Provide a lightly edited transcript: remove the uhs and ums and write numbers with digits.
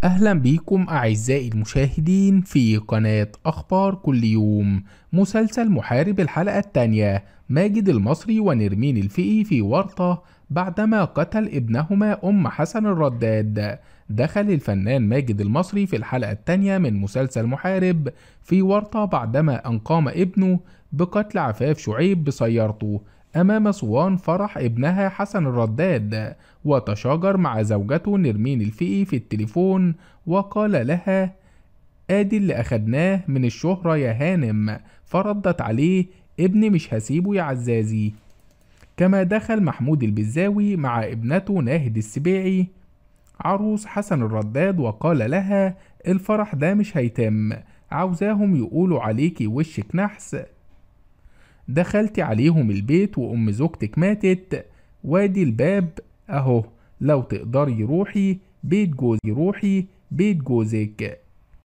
أهلا بيكم أعزائي المشاهدين في قناة أخبار كل يوم. مسلسل محارب الحلقة التانية، ماجد المصري ونرمين الفقي في ورطة بعدما قتل ابنهما أم حسن الرداد. دخل الفنان ماجد المصري في الحلقة التانية من مسلسل محارب في ورطة بعدما أن قام ابنه بقتل عفاف شعيب بسيارته أمام صوان فرح ابنها حسن الرداد، وتشاجر مع زوجته نرمين الفقي في التليفون وقال لها: ادي اللي اخدناه من الشهرة يا هانم. فردت عليه: ابني مش هسيبه يا عزازي. كما دخل محمود البزاوي مع ابنته ناهد السبيعي عروس حسن الرداد وقال لها: الفرح ده مش هيتم، عاوزاهم يقولوا عليكي وشك نحس، دخلتي عليهم البيت وأم زوجتك ماتت، وادي الباب أهو، لو تقدري روحي بيت جوزك.